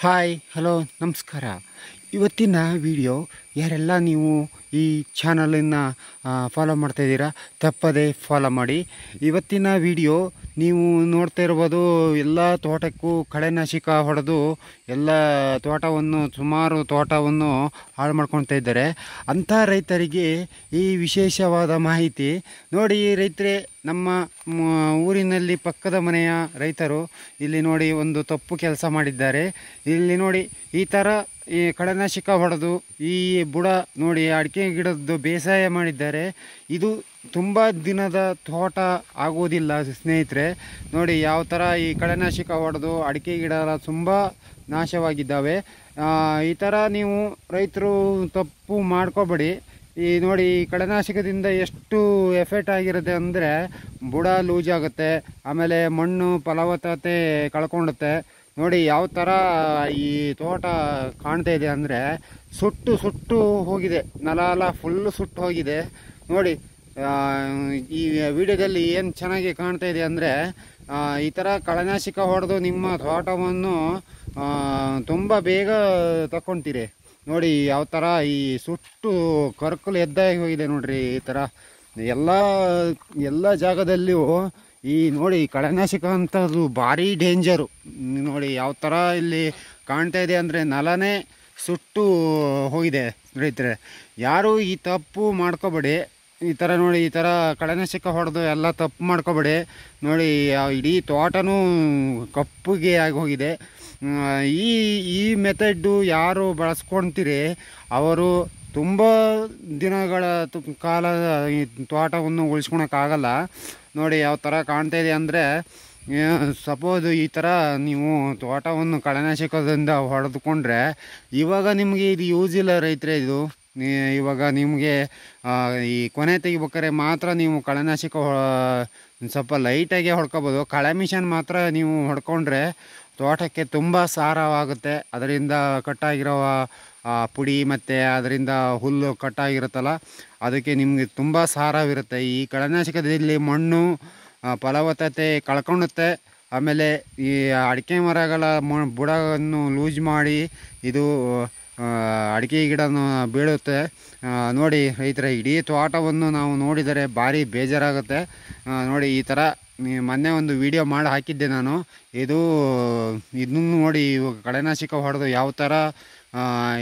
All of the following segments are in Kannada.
ಹಾಯ್ ಹಲೋ ನಮಸ್ಕಾರ. ಇವತ್ತಿನ ವಿಡಿಯೋ ಯಾರೆಲ್ಲ ನೀವು ಈ ಚಾನಲನ್ನು ಫಾಲೋ ಮಾಡ್ತಾಯಿದ್ದೀರಾ ತಪ್ಪದೇ ಫಾಲೋ ಮಾಡಿ. ಇವತ್ತಿನ ವಿಡಿಯೋ ನೀವು ನೋಡ್ತಾ ಇರ್ಬೋದು, ಎಲ್ಲ ತೋಟಕ್ಕೂ ಕಳೆನಾಶಕ ಹೊಡೆದು ಎಲ್ಲ ಸುಮಾರು ತೋಟವನ್ನು ಹಾಳು ಮಾಡ್ಕೊಳ್ತಾ ಇದ್ದಾರೆ. ಅಂಥ ರೈತರಿಗೆ ಈ ವಿಶೇಷವಾದ ಮಾಹಿತಿ ನೋಡಿ. ರೈತರೇ, ನಮ್ಮ ಊರಿನಲ್ಲಿ ಪಕ್ಕದ ಮನೆಯ ರೈತರು ಇಲ್ಲಿ ನೋಡಿ ಒಂದು ತಪ್ಪು ಕೆಲಸ ಮಾಡಿದ್ದಾರೆ. ಇಲ್ಲಿ ನೋಡಿ, ಈ ಥರ ಈ ಕಳೆನಾಶಕ ಹೊಡೆದು ಈ ಬುಡ ನೋಡಿ ಅಡಿಕೆ ಗಿಡದ್ದು ಬೇಸಾಯ ಮಾಡಿದ್ದಾರೆ. ಇದು ತುಂಬ ದಿನದ ತೋಟ ಆಗೋದಿಲ್ಲ ಸ್ನೇಹಿತರೆ. ನೋಡಿ ಯಾವ ಥರ ಈ ಕಳೆನಾಶಕ ಹೊಡೆದು ಅಡಿಕೆ ಗಿಡ ತುಂಬ ನಾಶವಾಗಿದ್ದಾವೆ. ಈ ಥರ ನೀವು ರೈತರು ತಪ್ಪು ಮಾಡ್ಕೋಬೇಡಿ. ಈ ನೋಡಿ, ಈ ಕಳೆನಾಶಕದಿಂದ ಎಷ್ಟು ಎಫೆಕ್ಟ್ ಆಗಿರುತ್ತೆ ಅಂದರೆ ಬುಡ ಲೂಸ್ ಆಗುತ್ತೆ, ಆಮೇಲೆ ಮಣ್ಣು ಫಲವತ್ತತೆ ಕಳ್ಕೊಳ್ಳುತ್ತೆ. ನೋಡಿ ಯಾವ ಥರ ಈ ತೋಟ ಕಾಣ್ತಾ ಇದೆ ಅಂದರೆ ಸುಟ್ಟು ಹೋಗಿದೆ, ನೆಲ ಫುಲ್ಲು ಸುಟ್ಟು ಹೋಗಿದೆ. ನೋಡಿ ಈ ವಿಡಿಯೋದಲ್ಲಿ ಏನು ಚೆನ್ನಾಗಿ ಕಾಣ್ತಾ ಇದೆ ಅಂದರೆ ಈ ಥರ ಕಳೆನಾಶಕ ಹೊಡೆದು ನಿಮ್ಮ ತೋಟವನ್ನು ತುಂಬ ಬೇಗ ತಗೊಳ್ತೀರಿ. ನೋಡಿ ಯಾವ ಥರ ಈ ಸುಟ್ಟು ಕರ್ಕಲು ಎದ್ದಾಗಿ ಹೋಗಿದೆ ನೋಡ್ರಿ. ಈ ಥರ ಎಲ್ಲ ಜಾಗದಲ್ಲಿಯೂ ಈ ನೋಡಿ ಕಳೆನಾಶಕ ಅಂತದ್ದು ಭಾರಿ ಡೇಂಜರು. ನೋಡಿ ಯಾವ ಥರ ಇಲ್ಲಿ ಕಾಣ್ತಾ ಇದೆ ಅಂದರೆ ನೆಲನೇ ಸುಟ್ಟು ಹೋಗಿದೆ. ರೈತರೆ, ಯಾರು ಈ ತಪ್ಪು ಮಾಡ್ಕೋಬೇಡಿ. ಈ ಥರ ನೋಡಿ, ಈ ಥರ ಕಳೆನಾಶಕ ಹೊಡೆದು ಎಲ್ಲ ತಪ್ಪು ಮಾಡ್ಕೋಬೇಡಿ. ನೋಡಿ ಇಡೀ ತೋಟನೂ ಕಪ್ಪುಗೆ ಆಗಿ ಹೋಗಿದೆ. ಈ ಮೆಥಡ್ಡು ಯಾರು ಬಳಸ್ಕೊಳ್ತೀರಿ ಅವರು ತುಂಬ ದಿನಗಳ ಕಾಲ ಈ ತೋಟವನ್ನು ಉಳಿಸ್ಕೊಳಕ್ಕಾಗಲ್ಲ. ನೋಡಿ ಯಾವ ಥರ ಕಾಣ್ತಾ ಇದೆ ಅಂದರೆ, ಸಪೋಸ್ ಈ ಥರ ನೀವು ತೋಟವನ್ನು ಕಳೆನಾಶಕದಿಂದ ಹೊಡೆದುಕೊಂಡ್ರೆ ಇವಾಗ ನಿಮಗೆ ಇದು ಯೂಸ್ ಇಲ್ಲ ರೈತರೇ. ಇದು ಇವಾಗ ನಿಮಗೆ ಈ ಕೊನೆ ತೆಗಿಬೇಕಾದ್ರೆ ಮಾತ್ರ ನೀವು ಕಳೆನಾಶಕ ಸ್ವಲ್ಪ ಲೈಟಾಗಿ ಹೊಡ್ಕೋಬೋದು. ಕಳೆ ಮಿಷನ್ ಮಾತ್ರ ನೀವು ಹೊಡ್ಕೊಂಡ್ರೆ ತೋಟಕ್ಕೆ ತುಂಬ ಸಾರವಾಗುತ್ತೆ. ಅದರಿಂದ ಕಟ್ಟಾಗಿರೋ ಪುಡಿ ಮತ್ತು ಅದರಿಂದ ಹುಲ್ಲು ಕಟ್ಟಾಗಿರುತ್ತಲ್ಲ, ಅದಕ್ಕೆ ನಿಮಗೆ ತುಂಬ ಸಾರವಿರುತ್ತೆ. ಈ ಕಳೆನಾಶಕದಲ್ಲಿ ಮಣ್ಣು ಫಲವತ್ತತೆ ಕಳ್ಕೊಳ್ಳುತ್ತೆ. ಆಮೇಲೆ ಈ ಅಡಿಕೆ ಮರಗಳ ಬುಡವನ್ನು ಲೂಸ್ ಮಾಡಿ ಇದು ಅಡಿಕೆ ಗಿಡನ ಬೀಳುತ್ತೆ. ನೋಡಿ ರೈತರೆ, ಇಡೀ ತೋಟವನ್ನು ನಾವು ನೋಡಿದರೆ ಭಾರಿ ಬೇಜಾರಾಗುತ್ತೆ. ನೋಡಿ ಈ ಥರ ಮೊನ್ನೆ ಒಂದು ವಿಡಿಯೋ ಮಾಡಿ ಹಾಕಿದ್ದೆ ನಾನು. ಇದನ್ನು ನೋಡಿ, ಇವಾಗ ಕಳೆನಾಶಕ ಹೊಡೆದು ಯಾವ ಥರ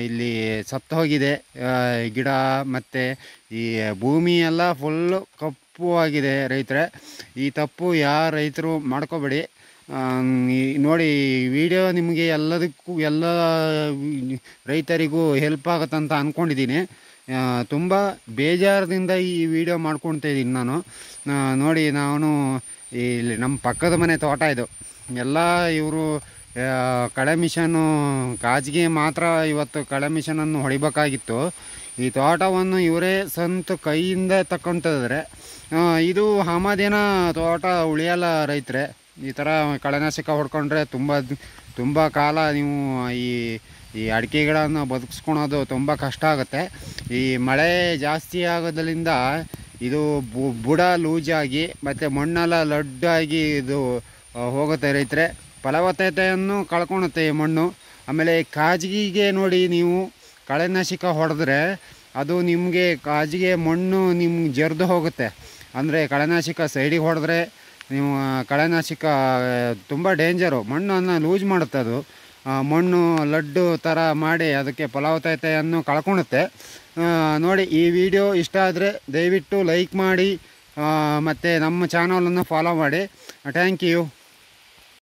ಇಲ್ಲಿ ಸತ್ತು ಹೋಗಿದೆ ಗಿಡ, ಮತ್ತು ಈ ಭೂಮಿ ಎಲ್ಲ ಫುಲ್ಲು ಕಪ್ಪು ಆಗಿದೆ. ರೈತರೆ, ಈ ತಪ್ಪು ಯಾರು ರೈತರು ಮಾಡ್ಕೋಬೇಡಿ. ನೋಡಿ ವಿಡಿಯೋ ನಿಮಗೆ ಎಲ್ಲ ರೈತರಿಗೂ ಹೆಲ್ಪ್ ಆಗುತ್ತಂತ ಅಂದ್ಕೊಂಡಿದ್ದೀನಿ. ತುಂಬ ಬೇಜಾರದಿಂದ ಈ ವಿಡಿಯೋ ಮಾಡ್ಕೊಳ್ತಾ ಇದ್ದೀನಿ ನಾನು. ನೋಡಿ, ನಾನು ಇಲ್ಲಿ ನಮ್ಮ ಪಕ್ಕದ ಮನೆ ತೋಟ ಇದು ಎಲ್ಲ ಇವರು ಕಳೆ ಮಿಷನ್ನು ಕಾಜಿಗೆ ಮಾತ್ರ ಇವತ್ತು ಕಳೆ ಮಿಷನನ್ನು ಹೊಡಿಬೇಕಾಗಿತ್ತು. ಈ ತೋಟವನ್ನು ಇವರೇ ಸ್ವಂತ ಕೈಯಿಂದ ತಗೊಳ್ತಿದ್ದಾರೆ. ಇದು ಆಮದಿನ ತೋಟ ಉಳಿಯಲ್ಲ ರೈತರೆ. ಈ ಥರ ಕಳೆನಾಶಕ ಹೊಡ್ಕೊಂಡ್ರೆ ತುಂಬ ಕಾಲ ನೀವು ಈ ಅಡಿಕೆಗಳನ್ನು ಬದುಕಿಸ್ಕೊಳೋದು ತುಂಬ ಕಷ್ಟ ಆಗುತ್ತೆ. ಈ ಮಳೆ ಜಾಸ್ತಿ ಆಗೋದ್ರಿಂದ ಇದು ಬುಡ ಲೂಜಾಗಿ ಮತ್ತು ಮಣ್ಣೆಲ್ಲ ಲಡ್ಡಾಗಿ ಇದು ಹೋಗುತ್ತೆ ರೈತರೆ. ಫಲವತ್ತತೆಯನ್ನು ಕಳ್ಕೊಳುತ್ತೆ ಈ ಮಣ್ಣು. ಆಮೇಲೆ ಕಾಜಿಗೆ ನೋಡಿ, ನೀವು ಕಳೆನಾಶಕ ಹೊಡೆದ್ರೆ ಅದು ನಿಮಗೆ ಕಾಜಿಗೆ ಮಣ್ಣು ನಿಮ್ಗೆ ಜರಿದು ಹೋಗುತ್ತೆ. ಅಂದರೆ ಕಳೆನಾಶಕ ಸೈಡಿಗೆ ಹೊಡೆದ್ರೆ ನೀವು ಕಳೆನಾಶಕ ತುಂಬ ಡೇಂಜರು. ಮಣ್ಣನ್ನು ಲೂಸ್ ಮಾಡುತ್ತೆ. ಅದು ಮಣ್ಣು ಲಡ್ಡು ಥರ ಮಾಡಿ ಅದಕ್ಕೆ ಫಲವತ್ತತೆಯನ್ನು ಕಳ್ಕೊಳುತ್ತೆ. ನೋಡಿ, ಈ ವಿಡಿಯೋ ಇಷ್ಟ ಆದರೆ ದಯವಿಟ್ಟು ಲೈಕ್ ಮಾಡಿ ಮತ್ತು ನಮ್ಮ ಚಾನಲನ್ನು ಫಾಲೋ ಮಾಡಿ. Thank you.